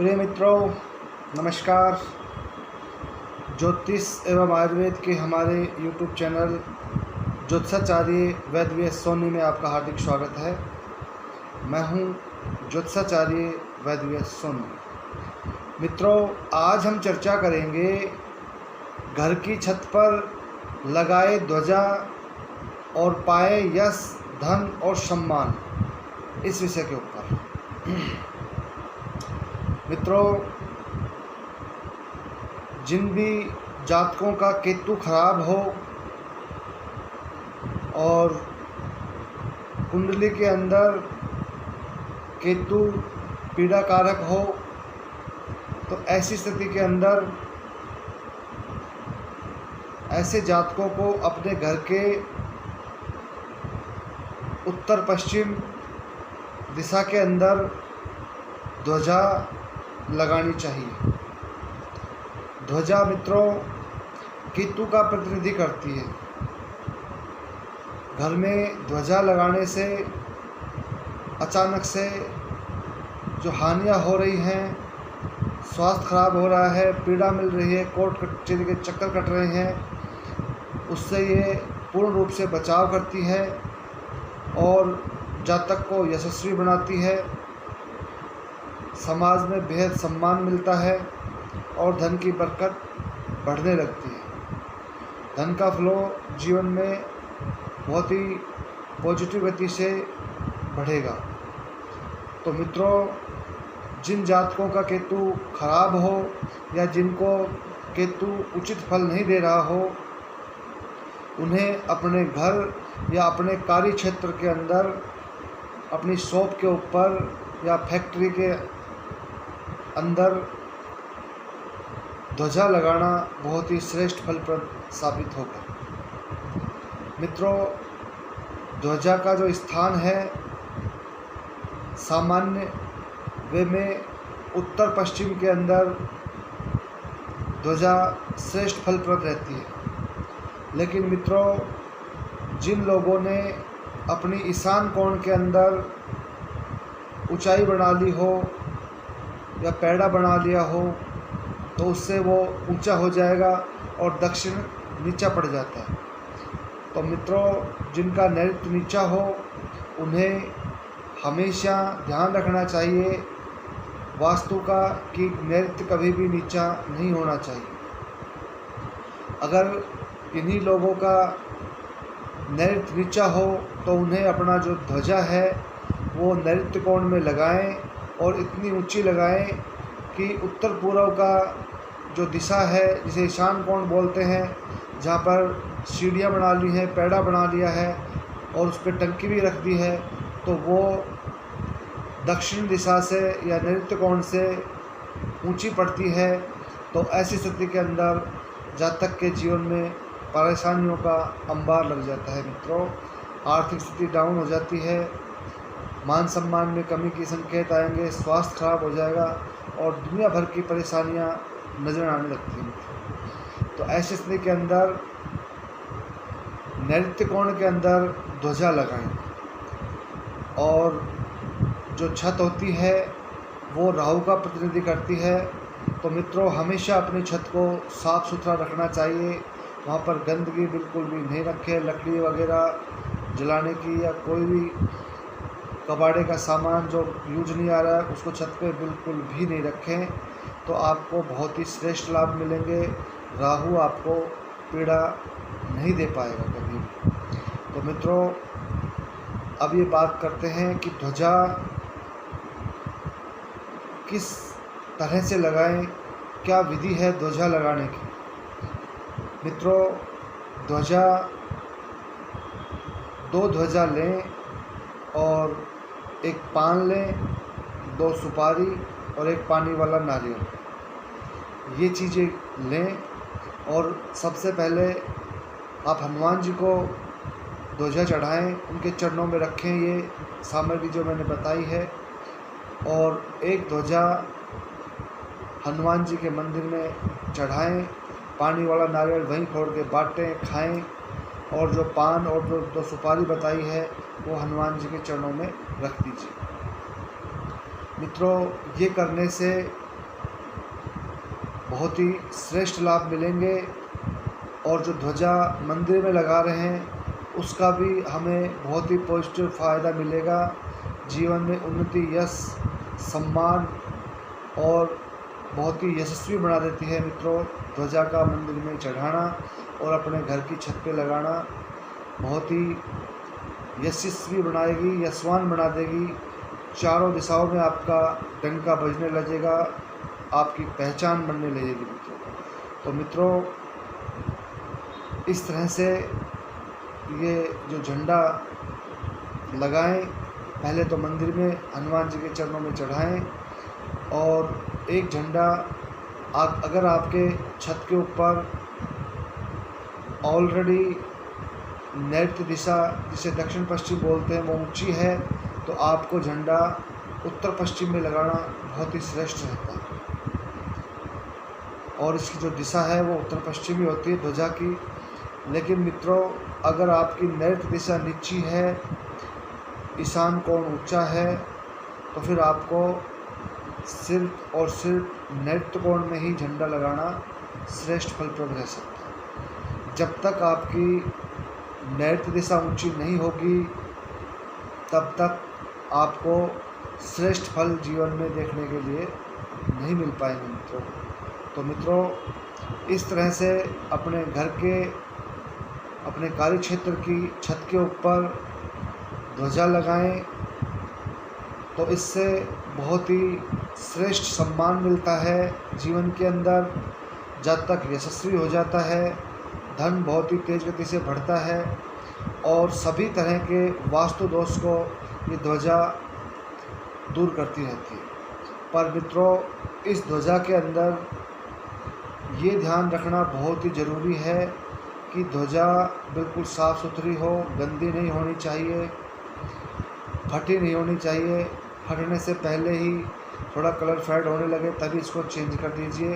प्रिय मित्रों, नमस्कार। ज्योतिष एवं आयुर्वेद के हमारे YouTube चैनल ज्योतिषाचार्य वैद्य सोनी में आपका हार्दिक स्वागत है। मैं हूं ज्योतिषाचार्य वैद्य सोनी। मित्रों, आज हम चर्चा करेंगे घर की छत पर लगाए ध्वजा और पाए यश, धन और सम्मान, इस विषय के ऊपर। मित्रों, जिन भी जातकों का केतु खराब हो और कुंडली के अंदर केतु पीड़ा कारक हो, तो ऐसी स्थिति के अंदर ऐसे जातकों को अपने घर के उत्तर पश्चिम दिशा के अंदर ध्वजा लगानी चाहिए। ध्वजा मित्रों केतु का प्रतिनिधि करती है। घर में ध्वजा लगाने से अचानक से जो हानियां हो रही हैं, स्वास्थ्य खराब हो रहा है, पीड़ा मिल रही है, कोर्ट कचहरी के चक्कर कट रहे हैं, उससे ये पूर्ण रूप से बचाव करती है और जातक को यशस्वी बनाती है। समाज में बेहद सम्मान मिलता है और धन की बरकत बढ़ने लगती है। धन का फ्लो जीवन में बहुत ही पॉजिटिव गति से बढ़ेगा। तो मित्रों, जिन जातकों का केतु खराब हो या जिनको केतु उचित फल नहीं दे रहा हो, उन्हें अपने घर या अपने कार्य क्षेत्र के अंदर, अपनी शॉप के ऊपर या फैक्ट्री के अंदर ध्वजा लगाना बहुत ही श्रेष्ठ फलप्रद साबित होगा। मित्रों, ध्वजा का जो स्थान है, सामान्य वे में उत्तर पश्चिम के अंदर ध्वजा श्रेष्ठ फलप्रद रहती है। लेकिन मित्रों, जिन लोगों ने अपनी ईशान कोण के अंदर ऊंचाई बना ली हो या पैड़ा बना लिया हो, तो उससे वो ऊंचा हो जाएगा और दक्षिण नीचा पड़ जाता है। तो मित्रों, जिनका नैऋत्य नीचा हो, उन्हें हमेशा ध्यान रखना चाहिए वास्तु का कि नैऋत्य कभी भी नीचा नहीं होना चाहिए। अगर इन्हीं लोगों का नैऋत्य नीचा हो तो उन्हें अपना जो ध्वजा है वो नैऋत्य कोण में लगाएं और इतनी ऊंची लगाएं कि उत्तर पूर्व का जो दिशा है, जिसे ईशान कोण बोलते हैं, जहाँ पर सीढ़ियाँ बना ली हैं, पैड़ा बना लिया है और उस पर टंकी भी रख दी है, तो वो दक्षिण दिशा से या नैऋत्य कोण से ऊंची पड़ती है। तो ऐसी स्थिति के अंदर जातक के जीवन में परेशानियों का अंबार लग जाता है। मित्रों, आर्थिक स्थिति डाउन हो जाती है, मान सम्मान में कमी के संकेत आएंगे, स्वास्थ्य खराब हो जाएगा और दुनिया भर की परेशानियां नजर आने लगती हैं। तो ऐसी स्थिति के अंदर नैऋत्य कोण के अंदर ध्वजा लगाएं। और जो छत होती है वो राहु का प्रतिनिधि करती है। तो मित्रों, हमेशा अपनी छत को साफ़ सुथरा रखना चाहिए। वहाँ पर गंदगी बिल्कुल भी नहीं रखें। लकड़ी वगैरह जलाने की या कोई भी कबाड़े का सामान जो यूज नहीं आ रहा है, उसको छत पे बिल्कुल भी नहीं रखें। तो आपको बहुत ही श्रेष्ठ लाभ मिलेंगे। राहु आपको पीड़ा नहीं दे पाएगा कभी भी। तो मित्रों, अब ये बात करते हैं कि ध्वजा किस तरह से लगाएं, क्या विधि है ध्वजा लगाने की। मित्रों, ध्वजा, दो ध्वजा लें और एक पान लें, दो सुपारी और एक पानी वाला नारियल, ये चीज़ें लें। और सबसे पहले आप हनुमान जी को ध्वजा चढ़ाएं, उनके चरणों में रखें ये सामग्री जो मैंने बताई है। और एक ध्वजा हनुमान जी के मंदिर में चढ़ाएं, पानी वाला नारियल वहीं फोड़ के बाँटें, खाएं। और जो पान और जो दो सुपारी बताई है वो हनुमान जी के चरणों में रख दीजिए। मित्रों, ये करने से बहुत ही श्रेष्ठ लाभ मिलेंगे। और जो ध्वजा मंदिर में लगा रहे हैं उसका भी हमें बहुत ही पॉजिटिव फ़ायदा मिलेगा। जीवन में उन्नति, यश, सम्मान और बहुत ही यशस्वी बना देती है मित्रों। ध्वजा का मंदिर में चढ़ाना और अपने घर की छत पे लगाना बहुत ही यशस्वी बनाएगी, यशवान बना देगी। चारों दिशाओं में आपका डंका बजने लगेगा, आपकी पहचान बनने लगेगी मित्रों। तो मित्रों, इस तरह से ये जो झंडा लगाएं, पहले तो मंदिर में हनुमान जी के चरणों में चढ़ाएं। और एक झंडा अगर आपके छत के ऊपर ऑलरेडी नैऋत्य दिशा, जिसे दक्षिण पश्चिम बोलते हैं, वो ऊंची है, तो आपको झंडा उत्तर पश्चिम में लगाना बहुत ही श्रेष्ठ रहता है। और इसकी जो दिशा है वो उत्तर पश्चिमी होती है ध्वजा की। लेकिन मित्रों, अगर आपकी नैऋत्य दिशा नीची है, ईशान कोण ऊंचा है, तो फिर आपको सिर्फ और सिर्फ नैऋत्य कोण में ही झंडा लगाना श्रेष्ठ फलप्रद रह सकता है। जब तक आपकी नैऋत्य दिशा ऊंची नहीं होगी तब तक आपको श्रेष्ठ फल जीवन में देखने के लिए नहीं मिल पाएंगे मित्रों। तो मित्रों, इस तरह से अपने घर के, अपने कार्य क्षेत्र की छत के ऊपर ध्वजा लगाएं, तो इससे बहुत ही श्रेष्ठ सम्मान मिलता है जीवन के अंदर। जब तक यशस्वी हो जाता है, धन बहुत ही तेज़ गति से बढ़ता है और सभी तरह के वास्तु दोष को ये ध्वजा दूर करती रहती है। पर मित्रों, इस ध्वजा के अंदर ये ध्यान रखना बहुत ही ज़रूरी है कि ध्वजा बिल्कुल साफ़ सुथरी हो, गंदी नहीं होनी चाहिए, फटी नहीं होनी चाहिए। फटने से पहले ही थोड़ा कलर फेड होने लगे तभी इसको चेंज कर दीजिए,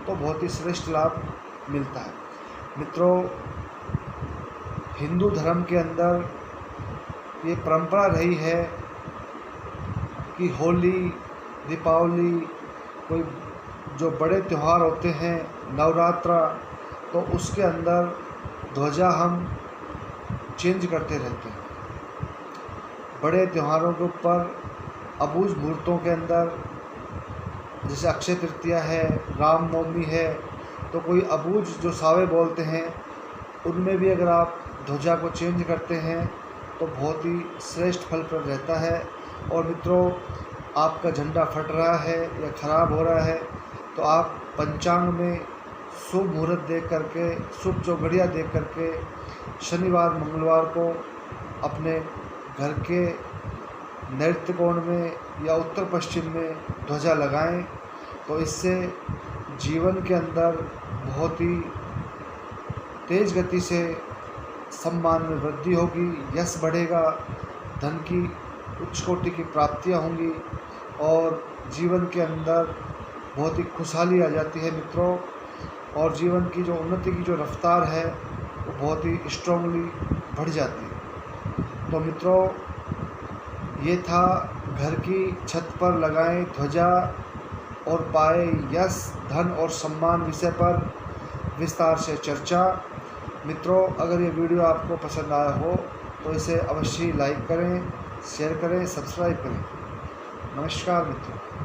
तो बहुत ही श्रेष्ठ लाभ मिलता है। मित्रों, हिंदू धर्म के अंदर ये परंपरा रही है कि होली, दीपावली, कोई जो बड़े त्यौहार होते हैं, नवरात्रा, तो उसके अंदर ध्वजा हम चेंज करते रहते हैं। बड़े त्योहारों के ऊपर अबूझ मुहूर्तों के अंदर, जैसे अक्षय तृतीया है, रामनवमी है, तो कोई अबूझ जो सावे बोलते हैं, उनमें भी अगर आप ध्वजा को चेंज करते हैं तो बहुत ही श्रेष्ठ फलप्रद रहता है। और मित्रों, आपका झंडा फट रहा है या ख़राब हो रहा है तो आप पंचांग में शुभ मुहूर्त देख करके, शुभ चौघड़िया देख करके शनिवार मंगलवार को अपने घर के नैऋत्य कोण में या उत्तर पश्चिम में ध्वजा लगाएं, तो इससे जीवन के अंदर बहुत ही तेज़ गति से सम्मान में वृद्धि होगी, यश बढ़ेगा, धन की उच्च कोटि की प्राप्तियां होंगी और जीवन के अंदर बहुत ही खुशहाली आ जाती है मित्रों। और जीवन की जो उन्नति की जो रफ्तार है वो बहुत ही स्ट्रांगली बढ़ जाती है। तो मित्रों, ये था घर की छत पर लगाएं ध्वजा और पाए यश, धन और सम्मान विषय पर विस्तार से चर्चा। मित्रों, अगर ये वीडियो आपको पसंद आया हो तो इसे अवश्य लाइक करें, शेयर करें, सब्सक्राइब करें। नमस्कार मित्रों।